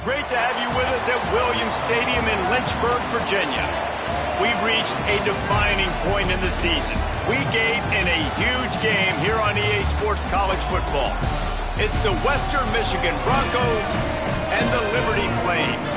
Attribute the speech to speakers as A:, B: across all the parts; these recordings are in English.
A: Great to have you with us at Williams Stadium in Lynchburg, Virginia. We've reached a defining point in the season. We gave in a huge game here on EA Sports College Football. It's the Western Michigan Broncos and the Liberty Flames.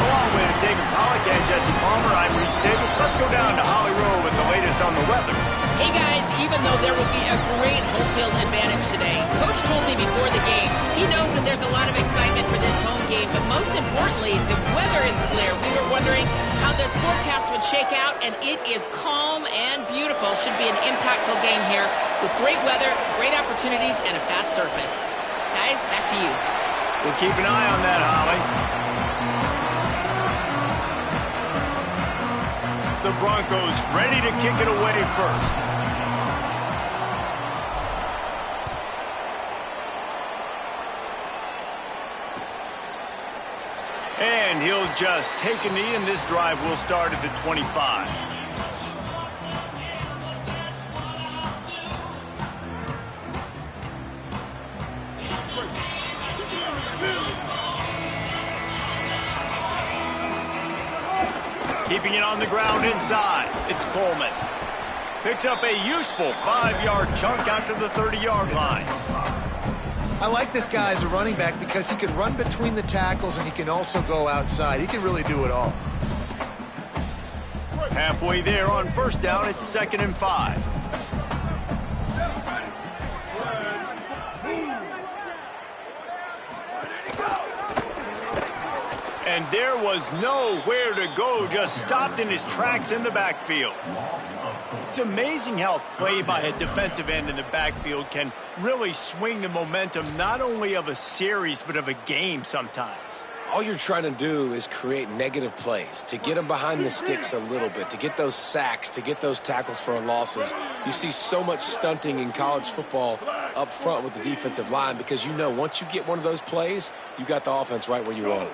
A: Along with David Pollack and Jesse Palmer, I'm Reese Davis. Let's go down to Holly Rowe with the latest on the weather.
B: Hey guys, even though there will be a great home field advantage today, Coach told me before the game, he knows that there's a lot of excitement for this home game, but most importantly, the weather is clear. We were wondering how the forecast would shake out, and it is calm and beautiful. Should be an impactful game here with great weather, great opportunities, and a fast surface. Guys, back to you.
A: We'll keep an eye on that, Holly. The Broncos ready to kick it away first. And he'll just take a knee, and this drive will start at the 25. Keeping it on the ground inside, it's Coleman. Picks up a useful 5-yard chunk after the 30-yard line.
C: I like this guy as a running back because he can run between the tackles and he can also go outside. He can really do it all.
A: Halfway there on first down, it's 2nd and 5. And there was nowhere to go, just stopped in his tracks in the backfield. It's amazing how play by a defensive end in the backfield can really swing the momentum not only of a series but of a game sometimes.
D: All you're trying to do is create negative plays, to get them behind the sticks a little bit, to get those sacks, to get those tackles for losses. You see so much stunting in college football up front with the defensive line because you know once you get one of those plays, you got the offense right where you want it.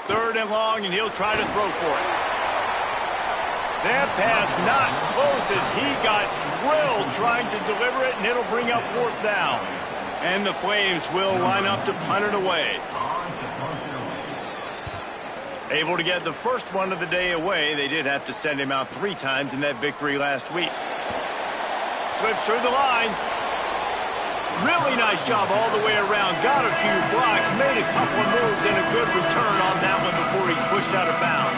A: Third and long, and he'll try to throw for it. That pass not close as he got drilled trying to deliver it, and it'll bring up 4th down. And the Flames will line up to punt it away. Able to get the first one of the day away. They did have to send him out 3 times in that victory last week. Slips through the line. Really nice job all the way around. Got a few blocks, made a couple of moves, and a good return on that one before he's pushed out of bounds.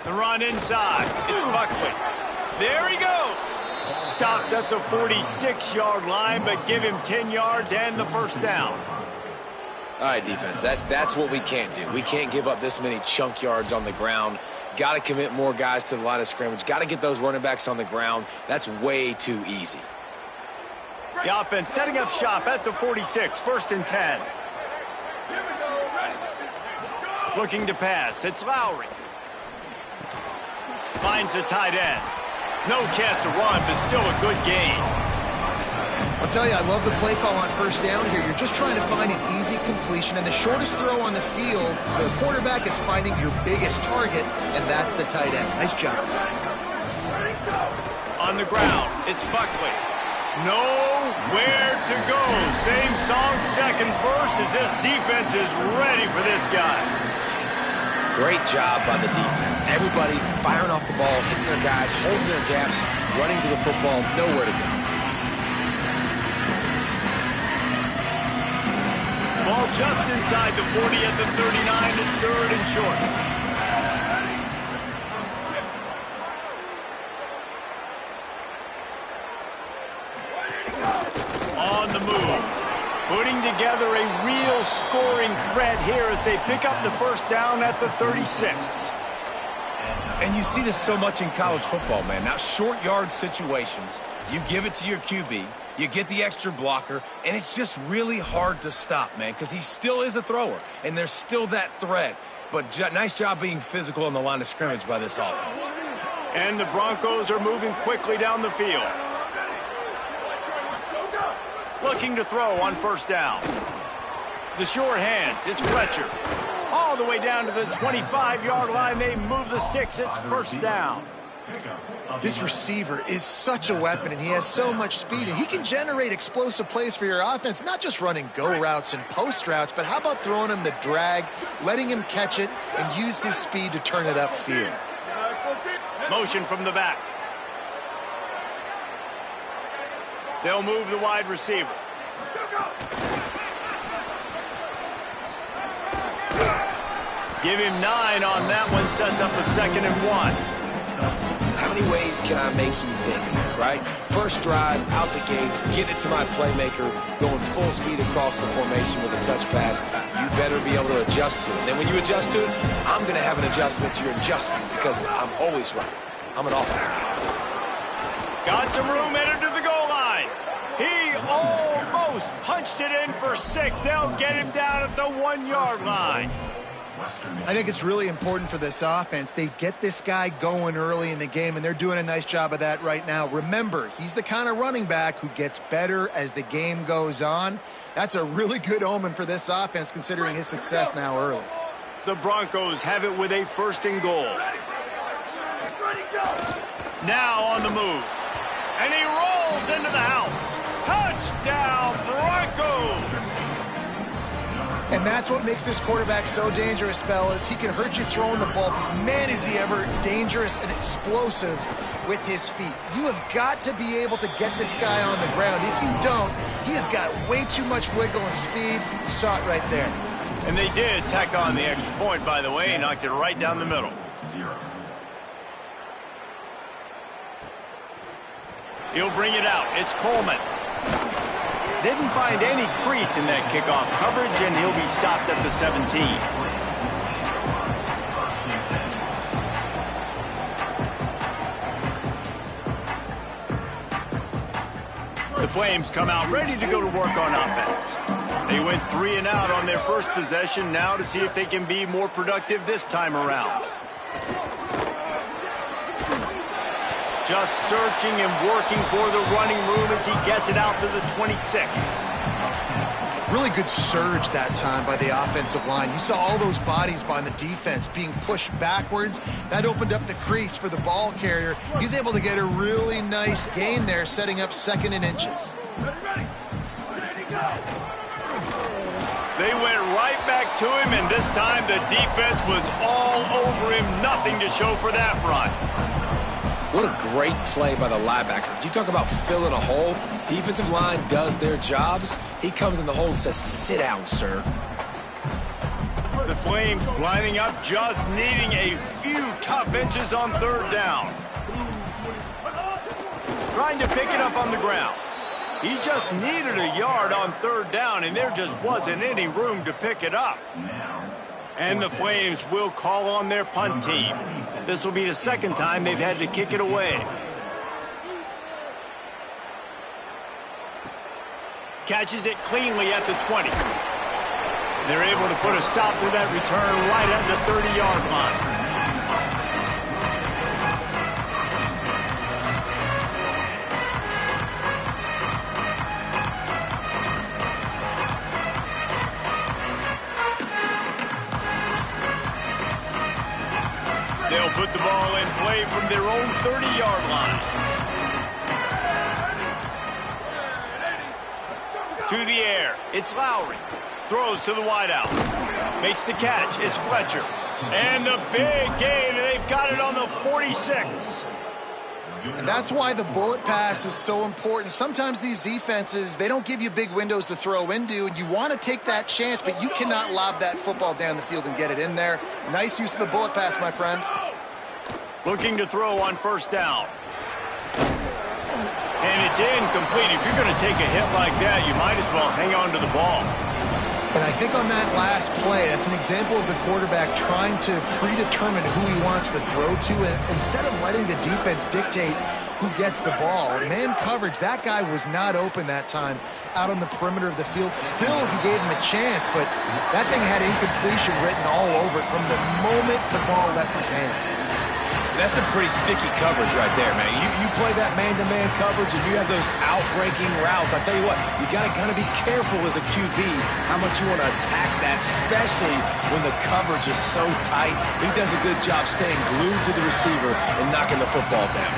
A: The run inside. It's Buckley. There he goes. Stopped at the 46-yard line, but give him 10 yards and the first down.
D: All right, defense, that's what we can't do. We can't give up this many chunk yards on the ground. Got to commit more guys to the line of scrimmage. Got to get those running backs on the ground. That's way too easy.
A: The offense setting up shop at the 46, 1st and 10. Looking to pass. It's Lowry. Finds the tight end. No chance to run, but still a good gain.
C: I'll tell you, I love the play call on first down here. You're just trying to find an easy completion, and the shortest throw on the field, the quarterback is finding your biggest target, and that's the tight end. Nice job.
A: On the ground, it's Buckley. Nowhere to go. Same song, second verse, as this defense is ready for this guy.
D: Great job by the defense. Everybody firing off the ball, hitting their guys, holding their gaps, running to the football, nowhere to go.
A: Ball just inside the 40 at the 39. It's 3rd and short. On the move. Putting together a real scoring threat here as they pick up the first down at the 36.
E: And you see this so much in college football, man. Now, short yard situations, you give it to your QB, you get the extra blocker, and it's just really hard to stop, man, because he still is a thrower, and there's still that threat. But nice job being physical on the line of scrimmage by this offense.
A: And the Broncos are moving quickly down the field. Looking to throw on first down. The short hands, it's Fletcher. All the way down to the 25-yard line. They move the sticks at first down.
C: This receiver is such a weapon, and he has so much speed, and he can generate explosive plays for your offense, not just running go routes and post routes, but how about throwing him the drag, letting him catch it, and use his speed to turn it upfield.
A: Motion from the back. They'll move the wide receiver. Give him 9 on that one, sets up a 2nd and 1.
D: How many ways can I make you think, right? First drive, out the gates, get it to my playmaker, going full speed across the formation with a touch pass. You better be able to adjust to it. Then when you adjust to it, I'm going to have an adjustment to your adjustment because I'm always right. I'm an offensive guy.
A: Got some room, entered to the goal line. He almost punched it in for 6. They'll get him down at the 1-yard line.
C: I think it's really important for this offense. They get this guy going early in the game, and they're doing a nice job of that right now. Remember, he's the kind of running back who gets better as the game goes on. That's a really good omen for this offense, considering his success now early.
A: The Broncos have it with a 1st and goal. Now on the move. And he rolls into the house. Touchdown, Broncos!
C: And that's what makes this quarterback so dangerous, fellas. He can hurt you throwing the ball, but man, is he ever dangerous and explosive with his feet. You have got to be able to get this guy on the ground. If you don't, he has got way too much wiggle and speed. You saw it right there.
A: And they did tack on the extra point, by the way, and knocked it right down the middle. He'll bring it out. It's Coleman. Didn't find any crease in that kickoff coverage, and he'll be stopped at the 17. The Flames come out ready to go to work on offense. They went 3 and out on their first possession, now to see if they can be more productive this time around. Just searching and working for the running room as he gets it out to the 26.
C: Really good surge that time by the offensive line. You saw all those bodies by the defense being pushed backwards. That opened up the crease for the ball carrier. He's able to get a really nice gain there, setting up 2nd and inches.
A: They went right back to him, and this time the defense was all over him. Nothing to show for that run.
D: What a great play by the linebacker. Did you talk about filling a hole? Defensive line does their jobs. He comes in the hole and says, "Sit down, sir."
A: The Flames lining up, just needing a few tough inches on 3rd down. Trying to pick it up on the ground. He just needed a yard on 3rd down, and there just wasn't any room to pick it up. And the Flames will call on their punt team. This will be the 2nd time they've had to kick it away. Catches it cleanly at the 20. They're able to put a stop to that return right at the 30-yard line. They'll put the ball in play from their own 30-yard line. To the air, it's Lowry. Throws to the wideout. Makes the catch, it's Fletcher. And the big gain, and they've got it on the 46.
C: And that's why the bullet pass is so important. Sometimes these defenses, they don't give you big windows to throw into, and you want to take that chance, but you cannot lob that football down the field and get it in there. Nice use of the bullet pass, my friend.
A: Looking to throw on 1st down. And it's incomplete. If you're going to take a hit like that, you might as well hang on to the ball.
C: And I think on that last play, that's an example of the quarterback trying to predetermine who he wants to throw to, and instead of letting the defense dictate who gets the ball. Man coverage, that guy was not open that time out on the perimeter of the field. Still, he gave him a chance, but that thing had incompletion written all over it from the moment the ball left his hand.
E: That's some pretty sticky coverage right there, man. You play that man-to-man coverage and you have those out-breaking routes. I tell you what, you got to kind of be careful as a QB how much you want to attack that, especially when the coverage is so tight. He does a good job staying glued to the receiver and knocking the football down.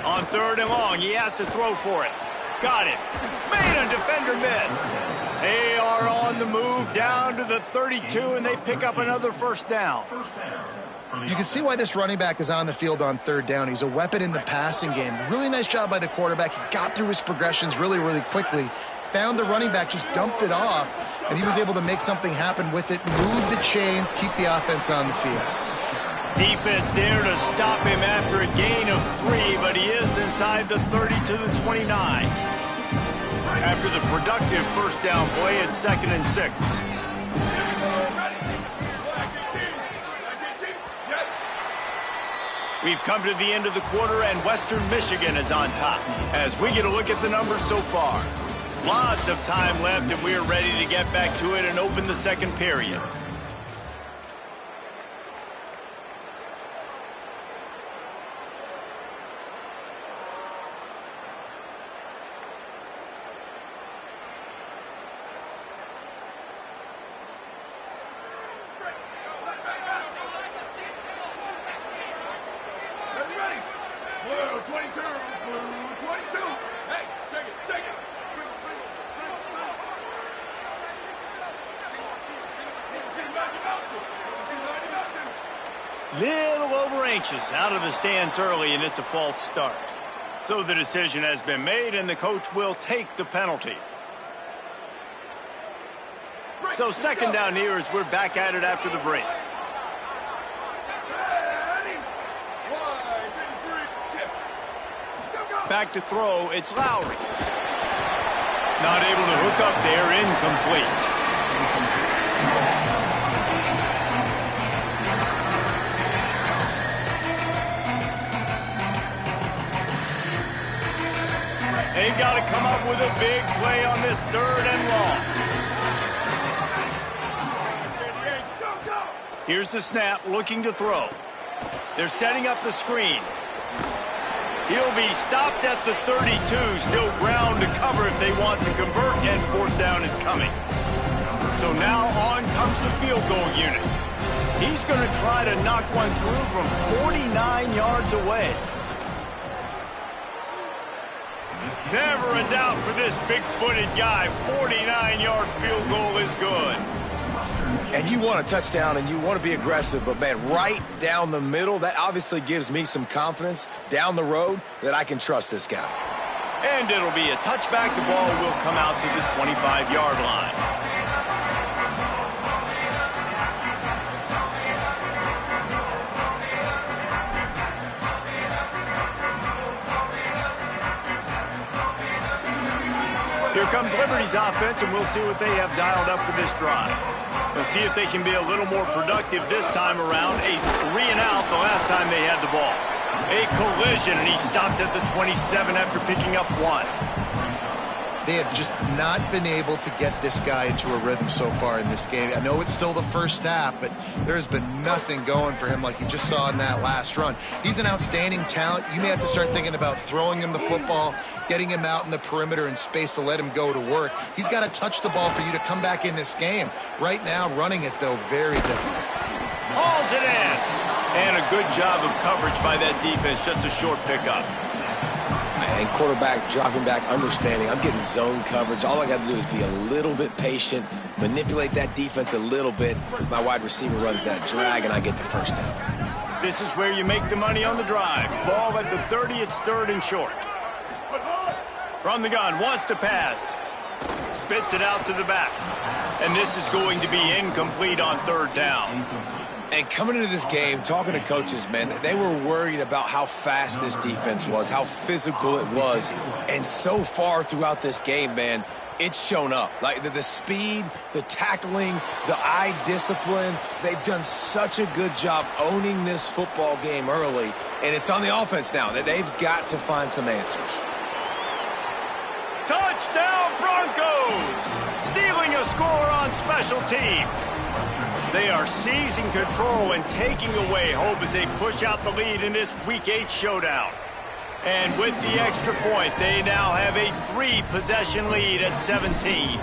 A: On 3rd and long, he has to throw for it. Got it. Made a defender miss. They are on the move down to the 32, and they pick up another first down.
C: You can see why this running back is on the field on 3rd down. He's a weapon in the passing game. Really nice job by the quarterback. He got through his progressions really, really quickly. Found the running back, just dumped it off, and he was able to make something happen with it, move the chains, keep the offense on the field.
A: Defense there to stop him after a gain of 3, but he is inside the 30 to the 29. After the productive first down play, it's 2nd and 6. We've come to the end of the quarter, and Western Michigan is on top. As we get a look at the numbers so far, lots of time left, and we are ready to get back to it and open the second period. Little over anxious, out of the stands early, and it's a false start. So the decision has been made, and the coach will take the penalty. So 2nd down here as we're back at it after the break. Back to throw, it's Lowry. Not able to hook up there, incomplete. They've got to come up with a big play on this 3rd and long. Here's the snap, looking to throw. They're setting up the screen. He'll be stopped at the 32, still ground to cover if they want to convert, and 4th down is coming. So now on comes the field goal unit. He's going to try to knock one through from 49 yards away. Never a doubt for this big-footed guy. 49-yard field goal is good.
D: And you want a touchdown and you want to be aggressive, but, man, right down the middle, that obviously gives me some confidence down the road that I can trust this guy.
A: And it'll be a touchback. The ball will come out to the 25-yard line. Here comes Liberty's offense, and we'll see what they have dialed up for this drive. We'll see if they can be a little more productive this time around. A 3-and-out the last time they had the ball. A collision, and he stopped at the 27 after picking up 1.
C: They have just not been able to get this guy into a rhythm so far in this game. I know it's still the first half, but there's been nothing going for him like you just saw in that last run. He's an outstanding talent. You may have to start thinking about throwing him the football, getting him out in the perimeter in space to let him go to work. He's got to touch the ball for you to come back in this game. Right now, running it, though, very difficult.
A: Hauls it in. And a good job of coverage by that defense. Just a short pickup.
D: And quarterback dropping back, understanding I'm getting zone coverage. All I got to do is be a little bit patient, manipulate that defense a little bit. My wide receiver runs that drag, and I get the first down.
A: This is where you make the money on the drive. Ball at the 30, it's 3rd and short. From the gun, wants to pass. Spits it out to the back. And this is going to be incomplete on 3rd down.
D: And coming into this game, talking to coaches, man, they were worried about how fast this defense was, how physical it was. And so far throughout this game, man, it's shown up. Like the speed, the tackling, the eye discipline, they've done such a good job owning this football game early. And it's on the offense now that they've got to find some answers.
A: Touchdown Broncos! Stealing a score on special teams. They are seizing control and taking away hope as they push out the lead in this Week 8 showdown. And with the extra point, they now have a 3-possession lead at 17.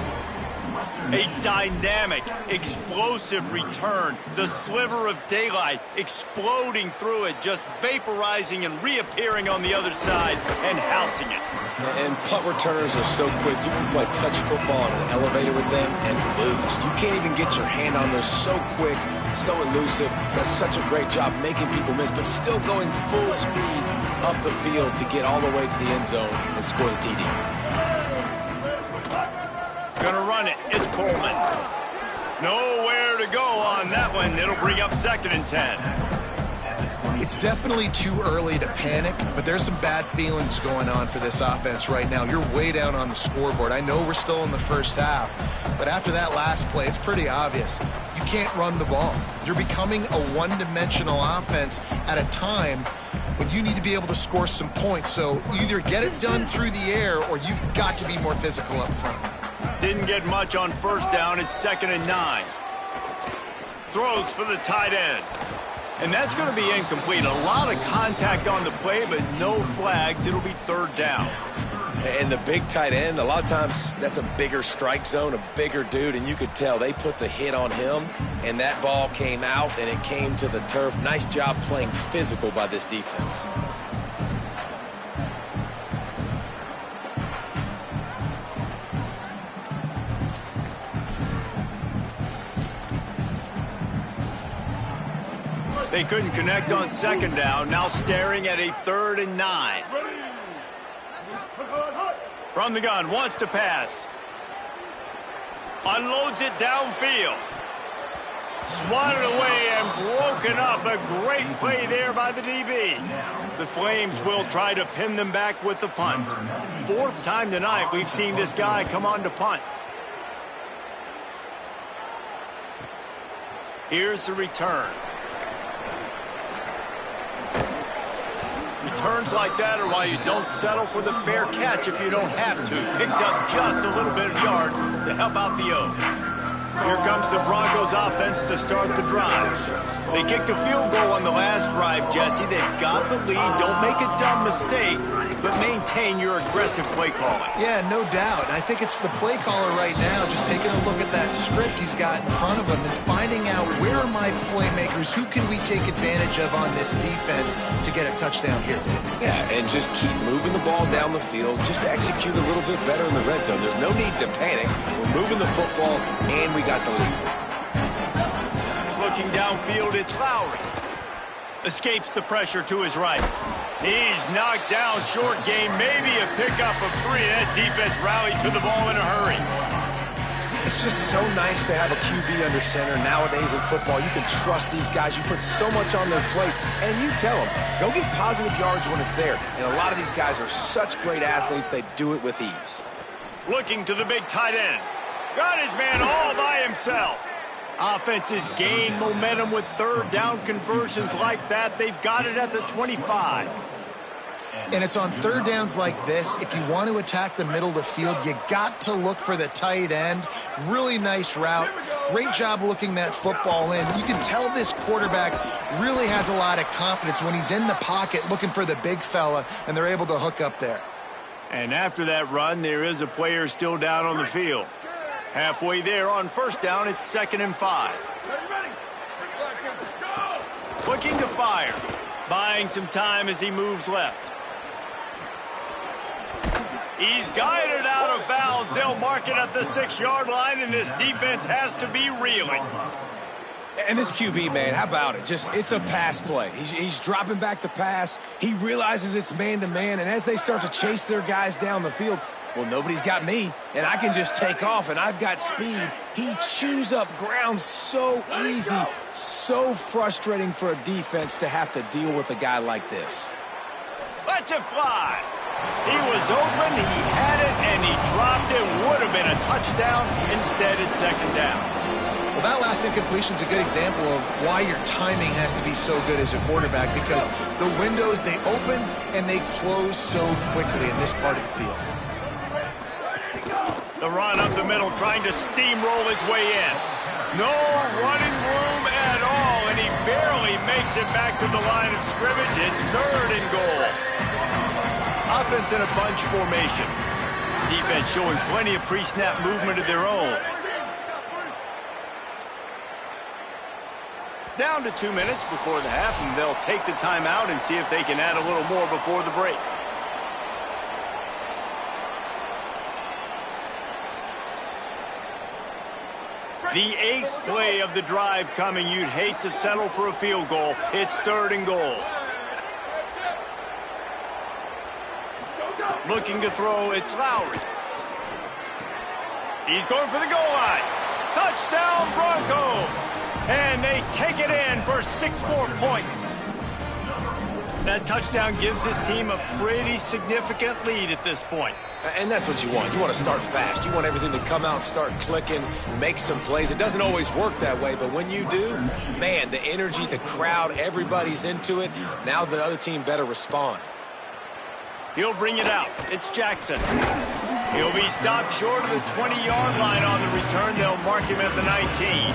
A: A dynamic, explosive return. The sliver of daylight exploding through it, just vaporizing and reappearing on the other side and housing it.
D: And punt returners are so quick. You can play touch football in an elevator with them and lose. You can't even get your hand on them. So quick, so elusive. Does such a great job making people miss, but still going full speed up the field to get all the way to the end zone and score the TD.
A: Gonna run it. It's Coleman. Nowhere to go on that one. It'll bring up 2nd and 10.
C: It's definitely too early to panic, but there's some bad feelings going on for this offense right now. You're way down on the scoreboard. I know we're still in the first half, but after that last play, it's pretty obvious. You can't run the ball. You're becoming a one-dimensional offense at a time when you need to be able to score some points. So either get it done through the air or you've got to be more physical up front.
A: Didn't get much on 1st down. It's 2nd and 9. Throws for the tight end. And that's going to be incomplete. A lot of contact on the play, but no flags. It'll be 3rd down.
D: And the big tight end, a lot of times that's a bigger strike zone, a bigger dude, and you could tell they put the hit on him, and that ball came out, and it came to the turf. Nice job playing physical by this defense.
A: They couldn't connect on 2nd down. Now staring at a 3rd and 9. From the gun, wants to pass. Unloads it downfield. Swatted away and broken up. A great play there by the DB. The Flames will try to pin them back with the punt. 4th time tonight we've seen this guy come on to punt. Here's the return. Returns like that are why you don't settle for the fair catch if you don't have to. Picks up just a little bit of yards to help out the O. Here comes the Broncos offense to start the drive. They kicked a field goal on the last drive, Jesse. They've got the lead. Don't make a dumb mistake, but maintain your aggressive play calling.
C: Yeah, no doubt. I think it's the play caller right now just taking a look at that script he's got in front of him and finding out where are my playmakers, who can we take advantage of on this defense to get a touchdown here.
D: Yeah, and just keep moving the ball down the field. Just execute a little bit better in the red zone. There's no need to panic. We're moving the football, and we got the lead.
A: Looking downfield, it's Lowry. Escapes the pressure to his right. He's knocked down short game, maybe a pickup of 3. That defense rallied to the ball in a hurry.
D: It's just so nice to have a QB under center nowadays in football. You can trust these guys. You put so much on their plate, and you tell them, go get positive yards when it's there. And a lot of these guys are such great athletes, they do it with ease.
A: Looking to the big tight end. Got his man all by himself. Offenses gain momentum with 3rd down conversions like that. They've got it at the 25.
C: And it's on 3rd downs like this. If you want to attack the middle of the field, you got to look for the tight end. Really nice route. Great job looking that football in. You can tell this quarterback really has a lot of confidence when he's in the pocket looking for the big fella, and they're able to hook up there.
A: And after that run, there is a player still down on the field. Halfway there on 1st down, it's 2nd and 5. Looking to fire. Buying some time as he moves left. He's guided out of bounds. They'll mark it at the 6-yard line, and this defense has to be reeling.
E: And this QB, man, how about it? It's a pass play. He's dropping back to pass. He realizes it's man-to-man, and as they start to chase their guys down the field, well, nobody's got me, and I can just take off, and I've got speed. He chews up ground so easy, so frustrating for a defense to have to deal with a guy like this.
A: Lets it fly. He was open, he had it, and he dropped it. Would have been a touchdown. Instead, it's 2nd down.
C: Well, that last incompletion is a good example of why your timing has to be so good as a quarterback, because the windows, they open and they close so quickly in this part of the field.
A: The run up the middle, trying to steamroll his way in. No running room at all, and he barely makes it back to the line of scrimmage. It's 3rd and goal. Offense in a bunch formation. Defense showing plenty of pre-snap movement of their own. Down to 2 minutes before the half, and they'll take the timeout and see if they can add a little more before the break. The 8th play of the drive coming. You'd hate to settle for a field goal. It's 3rd and goal. Looking to throw, it's Lowry. He's going for the goal line. Touchdown Broncos! And they take it in for 6 more points. That touchdown gives his team a pretty significant lead at this point.
D: And that's what you want. You want to start fast. You want everything to come out and start clicking, make some plays. It doesn't always work that way, but when you do, man, the energy, the crowd, everybody's into it. Now the other team better respond.
A: He'll bring it out. It's Jackson. He'll be stopped short of the 20-yard line on the return. They'll mark him at the 19.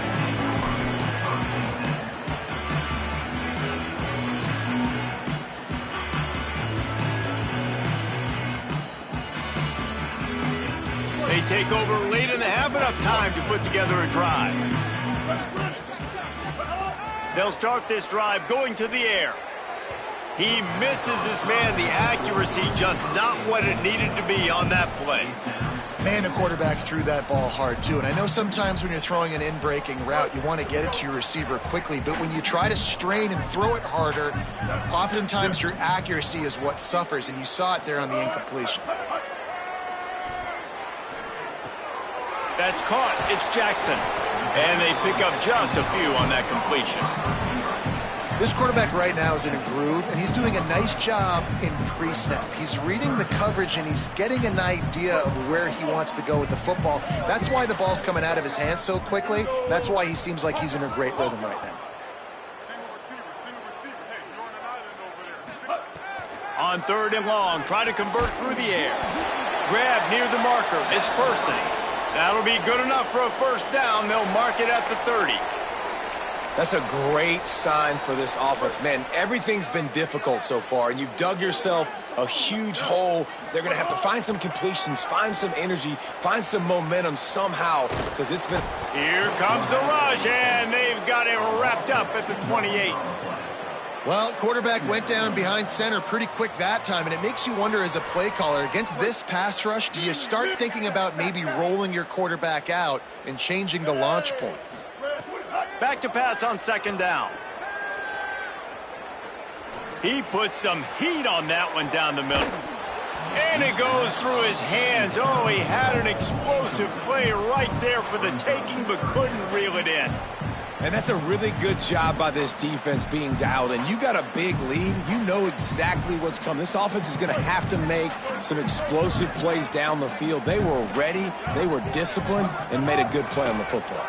A: They take over late in the half, enough time to put together a drive. They'll start this drive going to the air. He misses his man. The accuracy just not what it needed to be on that play.
C: Man, the quarterback threw that ball hard, too. And I know sometimes when you're throwing an in-breaking route, you want to get it to your receiver quickly. But when you try to strain and throw it harder, oftentimes your accuracy is what suffers. And you saw it there on the incompletion.
A: That's caught. It's Jackson. And they pick up just a few on that completion.
C: This quarterback right now is in a groove, and he's doing a nice job in pre-snap. He's reading the coverage, and he's getting an idea of where he wants to go with the football. That's why the ball's coming out of his hands so quickly. That's why he seems like he's in a great rhythm right now.
A: On 3rd and long, try to convert through the air. Grab near the marker. It's Person. That'll be good enough for a first down. They'll mark it at the 30.
D: That's a great sign for this offense. Man, everything's been difficult so far, and you've dug yourself a huge hole. They're going to have to find some completions, find some energy, find some momentum somehow, because it's been...
A: Here comes the rush, and they've got it wrapped up at the 28.
C: Well, quarterback went down behind center pretty quick that time, and it makes you wonder as a play caller, against this pass rush, do you start thinking about maybe rolling your quarterback out and changing the launch point?
A: Back to pass on 2nd down. He put some heat on that one down the middle. And it goes through his hands. Oh, he had an explosive play right there for the taking, but couldn't reel it in.
D: And that's a really good job by this defense being dialed in. You got a big lead. You know exactly what's coming. This offense is going to have to make some explosive plays down the field. They were ready, they were disciplined, and made a good play on the football.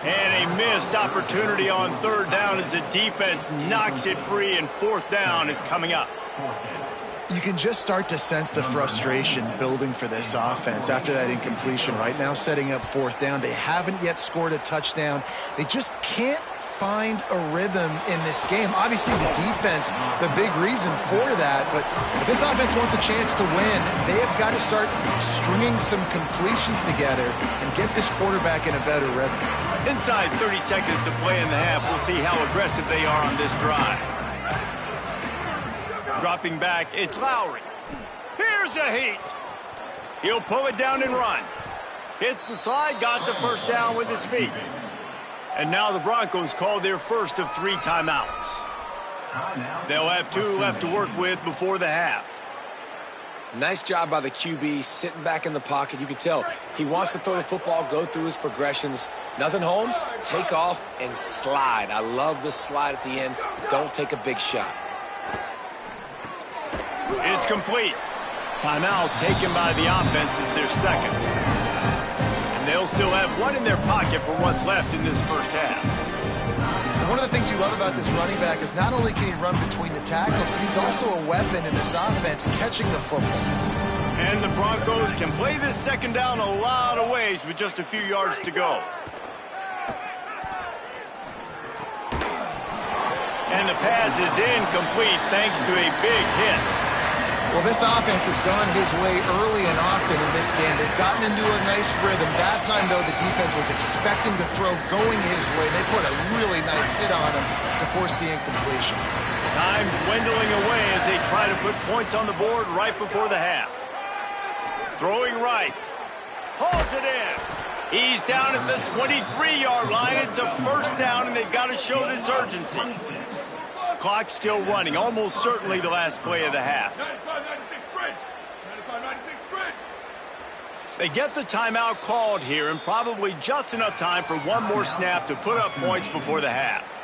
A: And a missed opportunity on 3rd down as the defense knocks it free, and 4th down is coming up.
C: You can just start to sense the frustration building for this offense after that incompletion. Right now, setting up 4th down. They haven't yet scored a touchdown. They just can't find a rhythm in this game. Obviously, the defense, the big reason for that. But if this offense wants a chance to win, they have got to start stringing some completions together and get this quarterback in a better rhythm.
A: Inside 30 seconds to play in the half. We'll see how aggressive they are on this drive. Dropping back, it's Lowry. Here's a heat. He'll pull it down and run. Hits the slide, got the first down with his feet. And now the Broncos call their first of 3 timeouts. They'll have 2 left to work with before the half.
D: Nice job by the QB, sitting back in the pocket. You can tell he wants to throw the football, go through his progressions. Nothing home, take off and slide. I love the slide at the end. Don't take a big shot.
A: It's complete. Timeout taken by the offense as their second. And they'll still have 1 in their pocket for what's left in this first half.
C: And one of the things you love about this running back is not only can he run between the tackles, but he's also a weapon in this offense catching the football.
A: And the Broncos can play this second down a lot of ways with just a few yards to go. And the pass is incomplete thanks to a big hit.
C: Well, this offense has gone his way early and often in this game. They've gotten into a nice rhythm. That time, though, the defense was expecting the throw going his way. They put a really nice hit on him to force the incompletion.
A: Time dwindling away as they try to put points on the board right before the half. Throwing right. Hauls it in. He's down at the 23-yard line. It's a first down, and they've got to show this urgency. Clock still running, almost certainly the last play of the half. They get the timeout called here, and probably just enough time for one more snap to put up points before the half.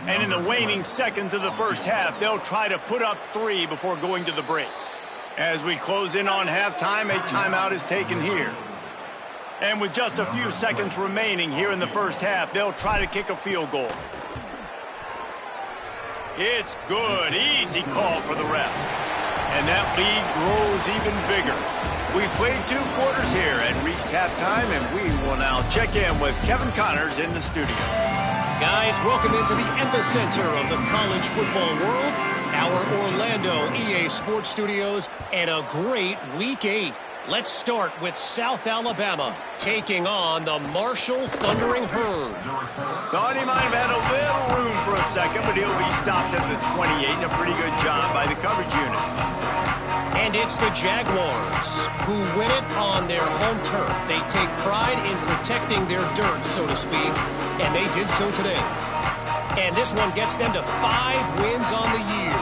A: And in the waning seconds of the first half, they'll try to put up 3 before going to the break. As we close in on halftime, a timeout is taken here. And with just a few seconds remaining here in the first half, they'll try to kick a field goal. It's good. Easy call for the refs. And that lead grows even bigger. We played 2 quarters here and reached halftime, and we will now check in with Kevin Connors in the studio.
F: Guys, welcome into the epicenter of the college football world, our Orlando EA Sports Studios, and a great Week 8. Let's start with South Alabama taking on the Marshall Thundering Herd.
A: Thought he might have had a little room for a second, but he'll be stopped at the 28, and a pretty good job by the coverage unit.
F: And it's the Jaguars who win it on their home turf. They take pride in protecting their dirt, so to speak, and they did so today. And this one gets them to 5 wins on the year,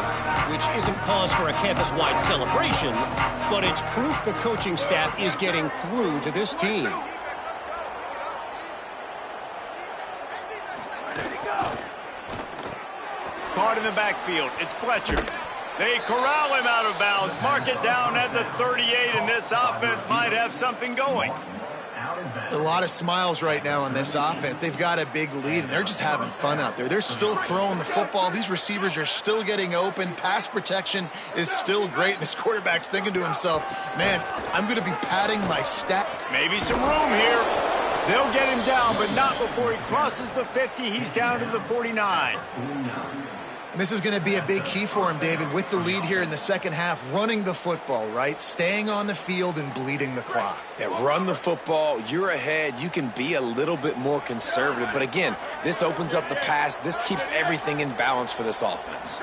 F: which isn't cause for a campus-wide celebration, but it's proof the coaching staff is getting through to this team.
A: Caught in the backfield. It's Fletcher. They corral him out of bounds. Mark it down at the 38, and this offense might have something going.
C: A lot of smiles right now on this offense. They've got a big lead, and they're just having fun out there. They're still throwing the football. These receivers are still getting open. Pass protection is still great, and this quarterback's thinking to himself, man, I'm going to be padding my stat.
A: Maybe some room here. They'll get him down, but not before he crosses the 50. He's down to the 49.
C: This is going to be a big key for him, David, with the lead here in the second half, running the football, right? Staying on the field and bleeding the clock.
D: Yeah, run the football. You're ahead. You can be a little bit more conservative. But again, this opens up the pass. This keeps everything in balance for this offense.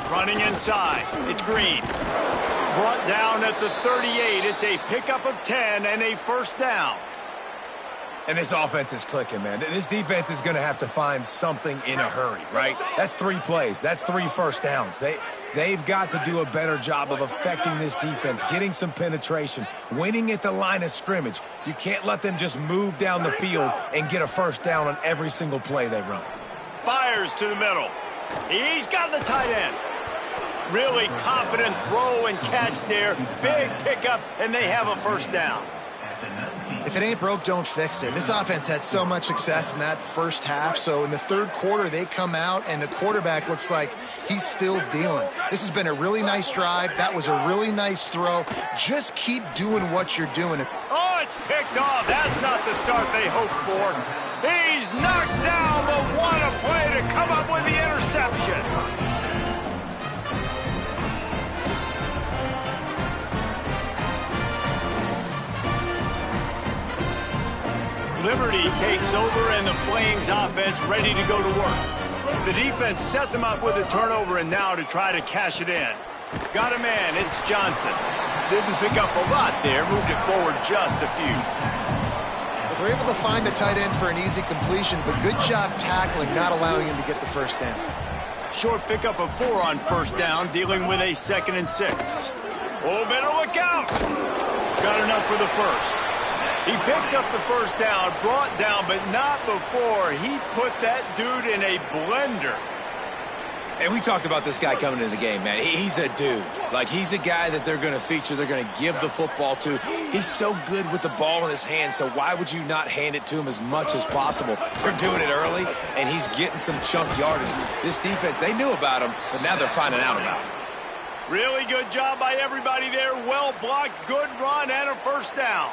A: Running inside. It's Green. Brought down at the 38. It's a pickup of 10 and a first down.
E: And this offense is clicking, man. This defense is going to have to find something in a hurry, right? That's 3 plays. That's 3 first downs. They've got to do a better job of affecting this defense, getting some penetration, winning at the line of scrimmage. You can't let them just move down the field and get a first down on every single play they run.
A: Fires to the middle. He's got the tight end. Really confident throw and catch there. Big pickup, and they have a first down.
C: If it ain't broke, don't fix it. This offense had so much success in that first half, so in the third quarter, they come out, and the quarterback looks like he's still dealing. This has been a really nice drive. That was a really nice throw. Just keep doing what you're doing.
A: Oh, it's picked off. That's not the start they hoped for. He's knocked down, but what a play to come up with the interception. Liberty takes over, and the Flames offense ready to go to work. The defense set them up with a turnover, and now to try to cash it in. Got a man. It's Johnson. Didn't pick up a lot there. Moved it forward just a few.
C: But they're able to find the tight end for an easy completion, but good job tackling, not allowing him to get the first down.
A: Short pickup of 4 on first down, dealing with a 2nd and 6. Oh, better look out. Got enough for the first. He picks up the first down, brought down, but not before he put that dude in a blender.
D: And we talked about this guy coming into the game, man. He's a dude. Like, he's a guy that they're going to feature, they're going to give the football to. He's so good with the ball in his hand, so why would you not hand it to him as much as possible? They're doing it early, and he's getting some chunk yardage. This defense, they knew about him, but now they're finding out about him.
A: Really good job by everybody there. Well blocked, good run, and a first down.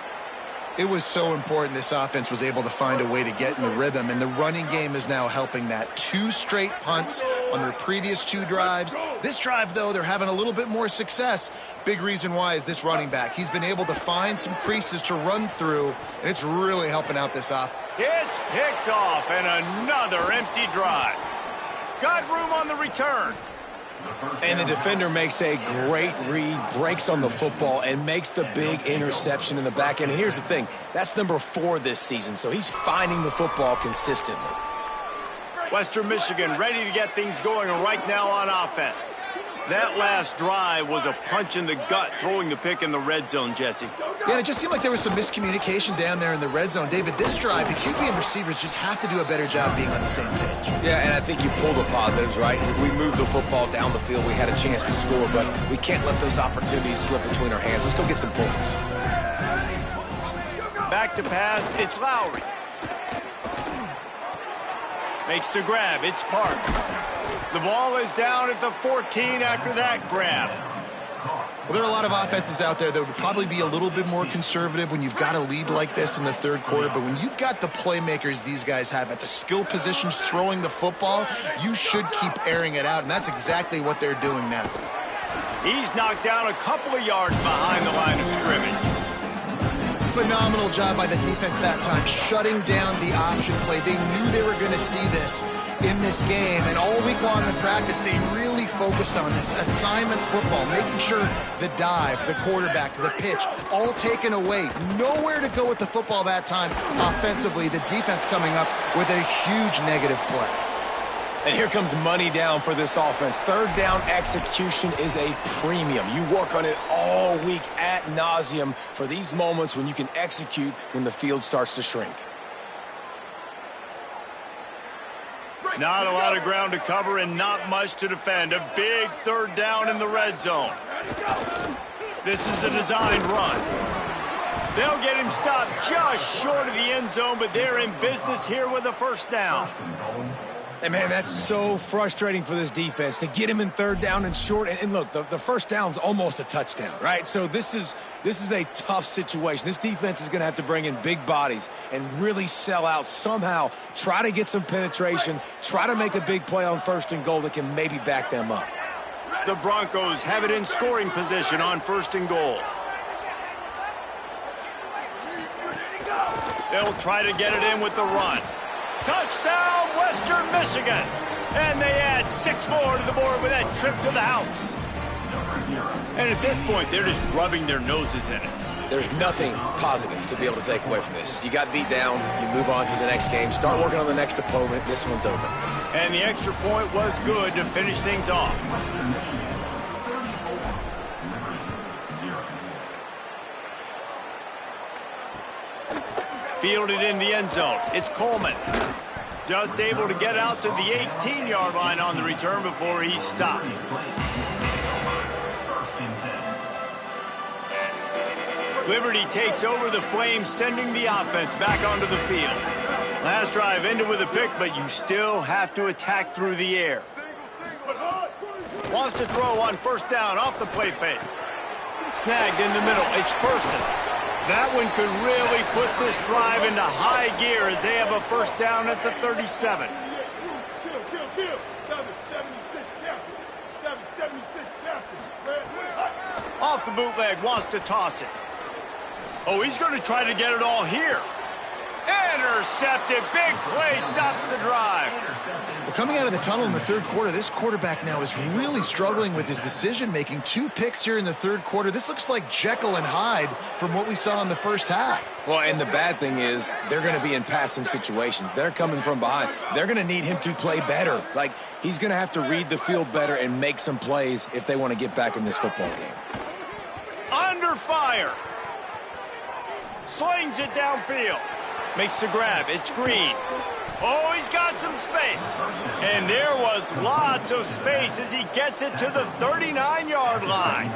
C: It was so important this offense was able to find a way to get in the rhythm, and the running game is now helping that. 2 straight punts on their previous 2 drives. This drive, though, they're having a little bit more success. Big reason why is this running back. He's been able to find some creases to run through, and it's really helping out this offense.
A: It's picked off, and another empty drive. Got room on the return.
D: And the defender makes a great read, breaks on the football, and makes the big interception in the back end. And here's the thing, that's number 4 this season, so he's finding the football consistently.
A: Western Michigan ready to get things going right now on offense. That last drive was a punch in the gut, throwing the pick in the red zone, Jesse.
C: Yeah, and it just seemed like there was some miscommunication down there in the red zone. David, this drive, the QB and receivers just have to do a better job being on the same page.
D: Yeah, and I think you pull the positives, right? We moved the football down the field. We had a chance to score, but we can't let those opportunities slip between our hands. Let's go get some points.
A: Back to pass, it's Lowry. Makes the grab, it's Parks. The ball is down at the 14 after that grab.
C: Well, there are a lot of offenses out there that would probably be a little bit more conservative when you've got a lead like this in the third quarter, but when you've got the playmakers these guys have at the skill positions throwing the football, you should keep airing it out, and that's exactly what they're doing now.
A: He's knocked down a couple of yards behind the line of scrimmage.
C: Phenomenal job by the defense that time, shutting down the option play. They knew they were going to see this in this game, and all week long in practice, they really focused on this assignment football, making sure the dive, the quarterback, the pitch, all taken away. Nowhere to go with the football that time offensively. The defense coming up with a huge negative play.
D: And here comes money down for this offense. Third down execution is a premium. You work on it all week ad nauseum for these moments when you can execute when the field starts to shrink.
A: Not a lot of ground to cover and not much to defend. A big third down in the red zone. This is a designed run. They'll get him stopped just short of the end zone, but they're in business here with a first down.
D: And, man, that's so frustrating for this defense to get him in third down and short. And look, the first down's almost a touchdown, right? So this is a tough situation. This defense is going to have to bring in big bodies and really sell out somehow, try to get some penetration, try to make a big play on first and goal that can maybe back them up.
A: The Broncos have it in scoring position on first and goal. They'll try to get it in with the run. Touchdown, Western Michigan. And they add 6 more to the board with that trip to the house. And at this point, they're just rubbing their noses in it.
D: There's nothing positive to be able to take away from this. You got beat down, you move on to the next game, start working on the next opponent. This one's over.
A: And the extra point was good to finish things off. Fielded in the end zone. It's Coleman. Just able to get out to the 18-yard line on the return before he's stopped. Liberty takes over the Flames, sending the offense back onto the field. Last drive ended with a pick, but you still have to attack through the air. Wants to throw on first down off the play fake. Snagged in the middle. It's Person. That one could really put this drive into high gear as they have a first down at the 37. Off the bootleg, wants to toss it. Oh, he's going to try to get it all here. Intercepted. Big play stops the drive.
C: Well, coming out of the tunnel in the third quarter, this quarterback now is really struggling with his decision-making. 2 picks here in the third quarter. This looks like Jekyll and Hyde from what we saw in the first half.
D: Well, and the bad thing is they're going to be in passing situations. They're coming from behind. They're going to need him to play better. Like, he's going to have to read the field better and make some plays if they want to get back in this football game.
A: Under fire. Slings it downfield. Makes the grab. It's Green. Oh, he's got some space. And there was lots of space as he gets it to the 39-yard line.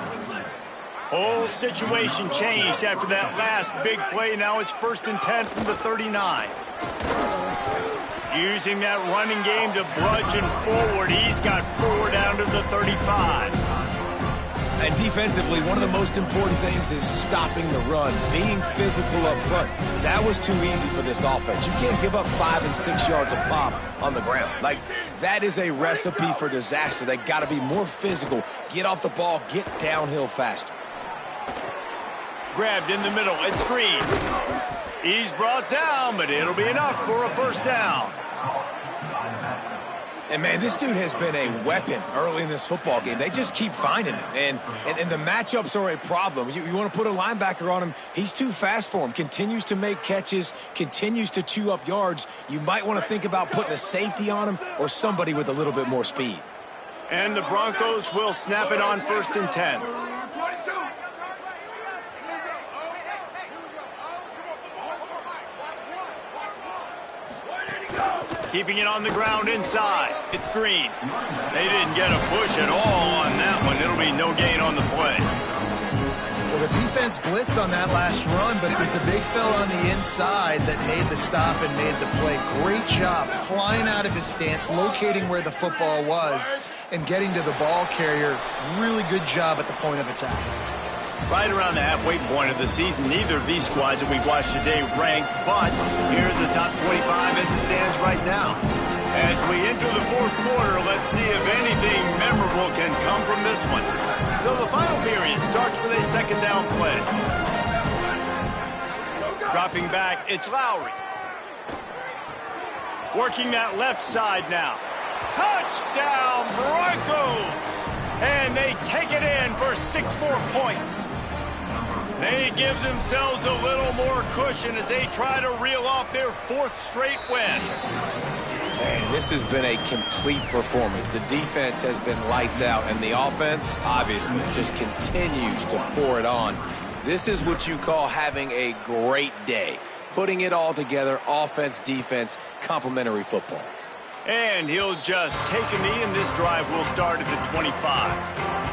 A: Whole situation changed after that last big play. Now it's 1st and 10 from the 39. Using that running game to bludgeon forward. He's got 4 down to the 35.
E: And defensively, one of the most important things is stopping the run, being physical up front. That was too easy for this offense. You can't give up 5 and 6 yards a pop on the ground. Like, that is a recipe for disaster. They got to be more physical, get off the ball, get downhill faster.
A: Grabbed in the middle. It's Green. He's brought down, but it'll be enough for a first down.
E: And, man, this dude has been a weapon early in this football game. They just keep finding him. And the matchups are a problem. You want to put a linebacker on him, he's too fast for him. Continues to make catches, continues to chew up yards. You might want to think about putting a safety on him or somebody with a little bit more speed.
A: And the Broncos will snap it on 1st and 10. Keeping it on the ground inside. It's Green. They didn't get a push at all on that one. It'll be no gain on the play.
C: Well, the defense blitzed on that last run, but it was the big fella on the inside that made the stop and made the play. Great job flying out of his stance, locating where the football was, and getting to the ball carrier. Really good job at the point of attack.
A: Right around the halfway point of the season, neither of these squads that we've watched today ranked, but here's the top 25 as it stands right now. As we enter the 4th quarter, let's see if anything memorable can come from this one. So the final period starts with a 2nd down play. Dropping back, it's Lowry. Working that left side now. Touchdown, Broncos! And they take it in for 6 more points. They give themselves a little more cushion as they try to reel off their 4th straight win.
E: Man, this has been a complete performance. The defense has been lights out, and the offense, obviously, just continues to pour it on. This is what you call having a great day. Putting it all together, offense, defense, complementary football.
A: And he'll just take a knee, and this drive will start at the 25.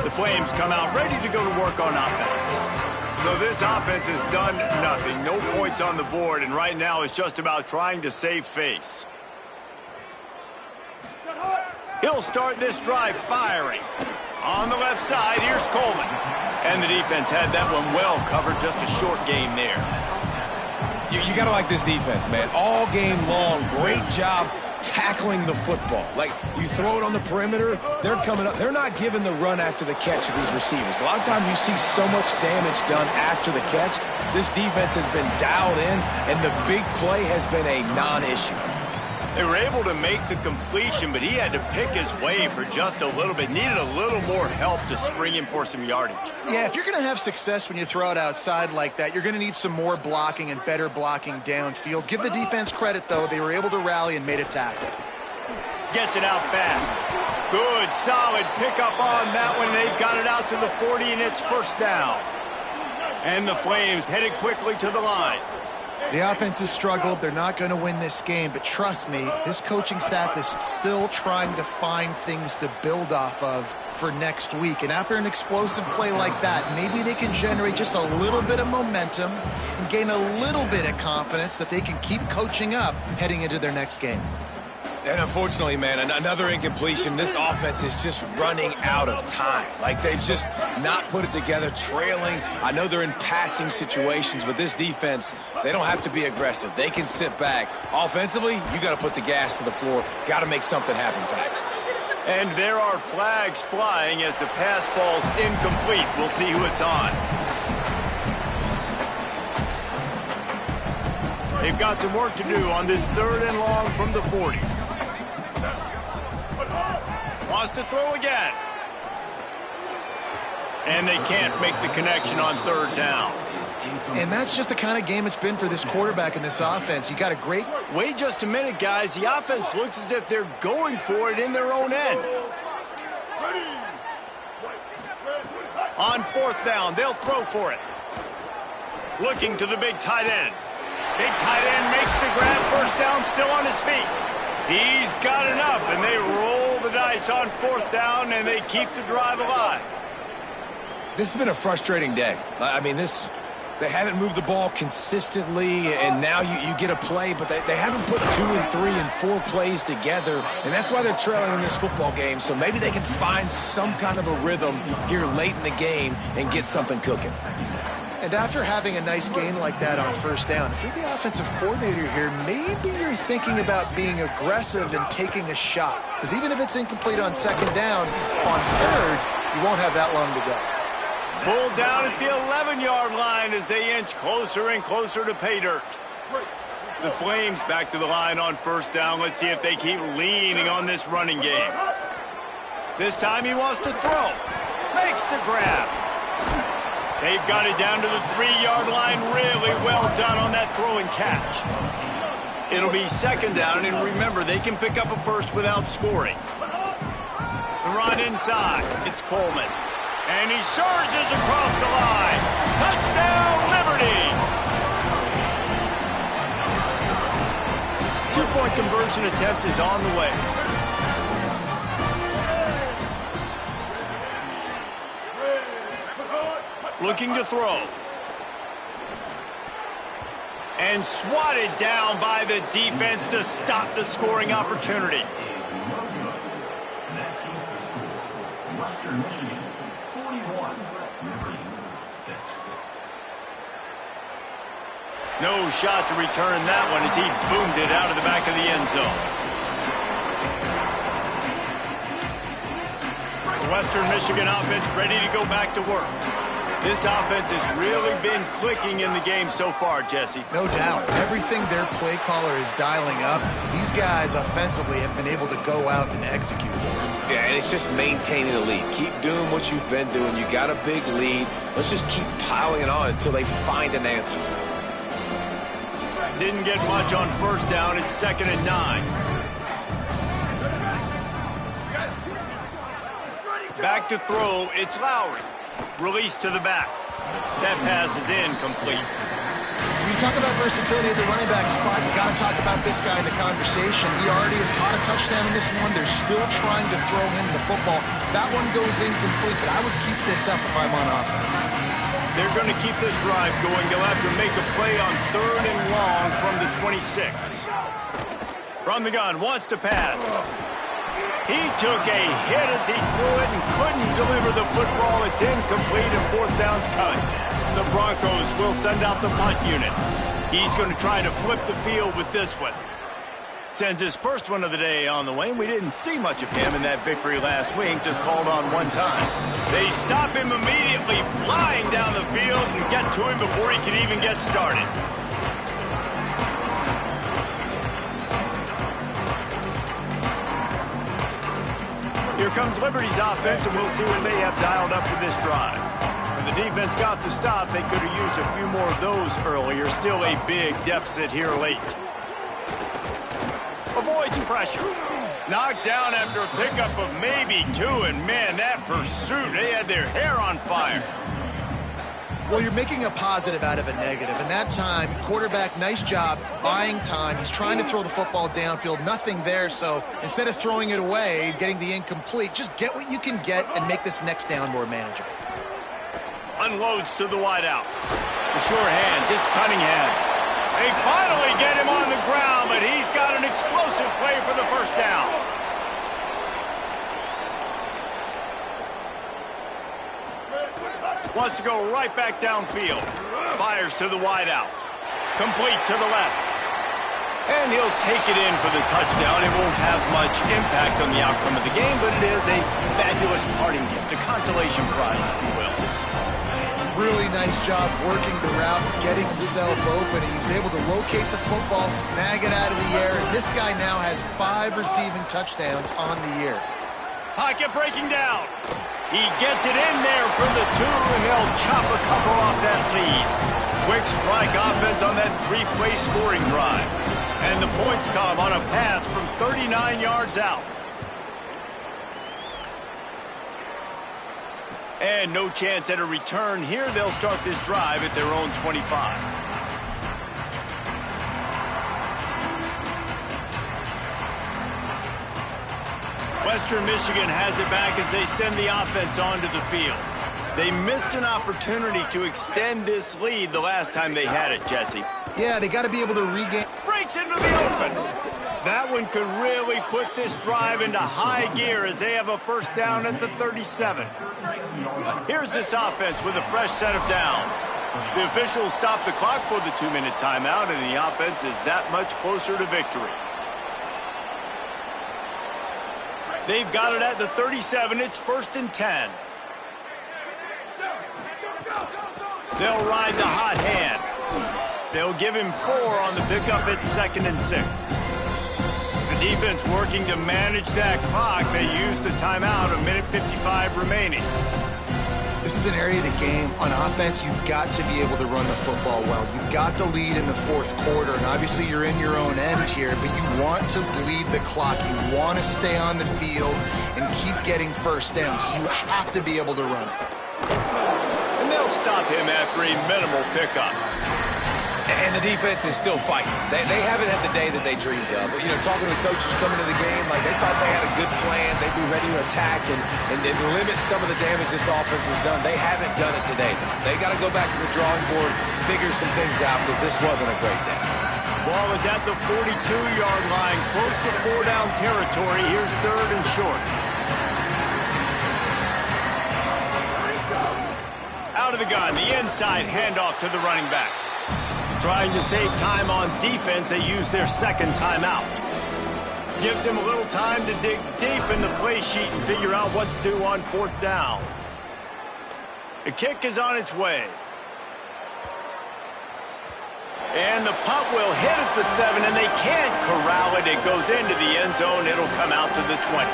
A: The Flames come out ready to go to work on offense. So this offense has done nothing. No points on the board, and right now it's just about trying to save face. He'll start this drive firing. On the left side, here's Coleman. And the defense had that one well covered, just a short game there.
E: You got to like this defense, man. All game long, great job tackling the football. Like, you throw it on the perimeter, they're coming up. They're not giving the run after the catch to these receivers. A lot of times you see so much damage done after the catch. This defense has been dialed in, and the big play has been a non-issue.
A: They were able to make the completion, but he had to pick his way for just a little bit. Needed a little more help to spring him for some yardage.
C: Yeah, if you're going to have success when you throw it outside like that, you're going to need some more blocking and better blocking downfield. Give the defense credit, though. They were able to rally and made a tackle.
A: Gets it out fast. Good, solid pickup on that one. They've got it out to the 40, and it's 1st down. And the Flames headed quickly to the line.
C: The offense has struggled. They're not going to win this game, but trust me, this coaching staff is still trying to find things to build off of for next week. And after an explosive play like that, maybe they can generate just a little bit of momentum and gain a little bit of confidence that they can keep coaching up heading into their next game.
E: And unfortunately, man, another incompletion. This offense is just running out of time. Like, they've just not put it together, trailing. I know they're in passing situations, but this defense, they don't have to be aggressive. They can sit back. Offensively, you got to put the gas to the floor. Got to make something happen fast.
A: And there are flags flying as the pass ball's incomplete. We'll see who it's on. They've got some work to do on this 3rd and long from the 40. Wants to throw again. And they can't make the connection on 3rd down.
C: And that's just the kind of game it's been for this quarterback and this offense. You got a great...
A: Wait just a minute, guys. The offense looks as if they're going for it in their own end. On 4th down, they'll throw for it. Looking to the big tight end. Big tight end makes the grab. 1st down, still on his feet. He's got enough, and they roll the dice on 4th down, and they keep the drive alive.
E: This has been a frustrating day. I mean, this
D: They haven't moved the ball consistently, and now you get a play, but they haven't put 2 and 3 and 4 plays together, and that's why they're trailing in this football game. So maybe they can find some kind of a rhythm here late in the game and get something cooking.
C: And after having a nice gain like that on first down, if you're the offensive coordinator here, maybe you're thinking about being aggressive and taking a shot. Because even if it's incomplete on second down, on third, you won't have that long to go.
A: Pulled down at the 11-yard line as they inch closer and closer to pay dirt. The Flames back to the line on first down. Let's see if they keep leaning on this running game. This time he wants to throw. Makes the grab. They've got it down to the 3-yard line. Really well done on that throw and catch. It'll be second down, and remember, they can pick up a first without scoring. The run inside. It's Coleman. And he surges across the line. Touchdown, Liberty! 2-point conversion attempt is on the way. Looking to throw. And swatted down by the defense to stop the scoring opportunity. No shot to return that one as he boomed it out of the back of the end zone. The Western Michigan offense ready to go back to work. This offense has really been clicking in the game so far, Jesse.
C: No doubt. Everything their play caller is dialing up, these guys offensively have been able to go out and execute.
D: Yeah, and it's just maintaining the lead. Keep doing what you've been doing. You got a big lead. Let's just keep piling it on until they find an answer.
A: Didn't get much on first down. It's 2nd and 9. Back to throw. It's Lowry. Release to the back. That pass is incomplete.
C: When you talk about versatility at the running back spot, you got to talk about this guy in the conversation. He already has caught a touchdown in this one. They're still trying to throw him the football. That one goes incomplete, but I would keep this up if I'm on offense.
A: They're going to keep this drive going. They'll have to make a play on 3rd and long from the 26. From the gun, wants to pass. He took a hit as he threw it and couldn't deliver the football. It's incomplete and 4th down's coming. The Broncos will send out the punt unit. He's going to try to flip the field with this one. Sends his first one of the day on the way. We didn't see much of him in that victory last week, just called on one time. They stop him immediately, flying down the field and get to him before he can even get started. Here comes Liberty's offense, and we'll see what they have dialed up for this drive. When the defense got the stop, they could have used a few more of those earlier. Still a big deficit here late. Avoids pressure. Knocked down after a pickup of maybe 2, and man, that pursuit, they had their hair on fire.
C: Well, you're making a positive out of a negative, and that time, quarterback, nice job, buying time. He's trying to throw the football downfield, nothing there, so instead of throwing it away, getting the incomplete, just get what you can get and make this next down more manageable.
A: Unloads to the wideout. The sure hands, it's Cunningham. They finally get him on the ground, but he's got an explosive play for the first down. Wants to go right back downfield. Fires to the wideout. Complete to the left. And he'll take it in for the touchdown. It won't have much impact on the outcome of the game, but it is a fabulous parting gift, a consolation prize, if you will.
C: Really nice job working the route, getting himself open. He was able to locate the football, snag it out of the air, and this guy now has 5 receiving touchdowns on the year.
A: Pocket breaking down. He gets it in there from the 2, and they'll chop a couple off that lead. Quick strike offense on that 3-play scoring drive. And the points come on a pass from 39 yards out. And no chance at a return here. They'll start this drive at their own 25. Western Michigan has it back as they send the offense onto the field. They missed an opportunity to extend this lead the last time they had it, Jesse.
C: Yeah, they got to be able to regain.
A: Breaks into the open. That one could really put this drive into high gear as they have a first down at the 37. Here's this offense with a fresh set of downs. The officials stop the clock for the 2-minute timeout, and the offense is that much closer to victory. They've got it at the 37. It's 1st and 10. They'll ride the hot hand. They'll give him 4 on the pickup at 2nd and 6. The defense working to manage that clock. They use the timeout, 1:55 remaining.
C: This is an area of the game. On offense, you've got to be able to run the football well. You've got the lead in the 4th quarter, and obviously you're in your own end here, but you want to bleed the clock. You want to stay on the field and keep getting first down, so you have to be able to run it.
A: And they'll stop him after a minimal pickup.
D: And the defense is still fighting. They haven't had the day that they dreamed of. But, talking to the coaches coming to the game, like they thought they had a good plan. They'd be ready to attack and limit some of the damage this offense has done. They haven't done it today, though. They got to go back to the drawing board, figure some things out, because this wasn't a great day.
A: Ball is at the 42-yard line, close to 4-down territory. Here's 3rd and short. Out of the gun, the inside handoff to the running back. Trying to save time on defense, they use their 2nd timeout. Gives him a little time to dig deep in the play sheet and figure out what to do on 4th down. The kick is on its way. And the punt will hit at the 7, and they can't corral it. It goes into the end zone. It'll come out to the 20.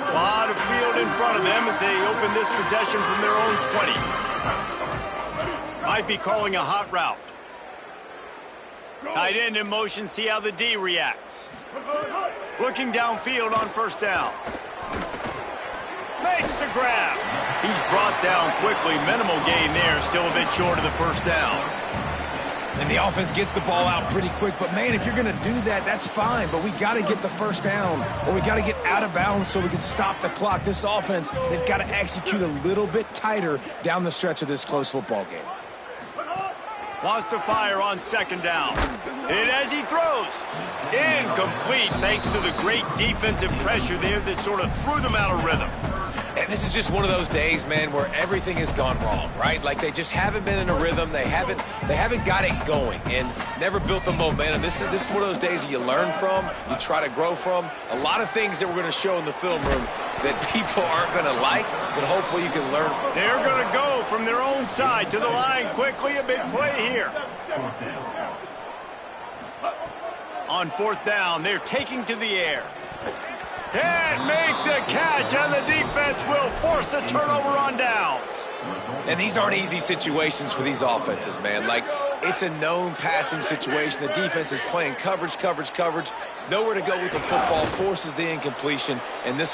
A: A lot of field in front of them as they open this possession from their own 20. Might be calling a hot route. Tight end in motion, see how the D reacts. Looking downfield on 1st down. Makes the grab. He's brought down quickly. Minimal gain there, still a bit short of the 1st down.
E: And the offense gets the ball out pretty quick. But, man, if you're going to do that, that's fine. But we got to get the 1st down, or we got to get out of bounds so we can stop the clock. This offense, they've got to execute a little bit tighter down the stretch of this close football game.
A: Wants to fire on 2nd down. Hit as he throws. Incomplete thanks to the great defensive pressure there that sort of threw them out of rhythm.
D: And this is just one of those days, man, where everything has gone wrong, right? Like they just haven't been in a rhythm. They haven't got it going and never built the momentum. This is one of those days that you learn from, you try to grow from. A lot of things that we're going to show in the film room that people aren't going to like, but hopefully you can learn from.
A: They're going to go from their own side to the line quickly. A big play here. On 4th down, they're taking to the air. And make the catch, and the defense will force a turnover on downs.
D: And these aren't easy situations for these offenses, man. Like, it's a known passing situation. The defense is playing coverage. Nowhere to go with the football, forces the incompletion, and this one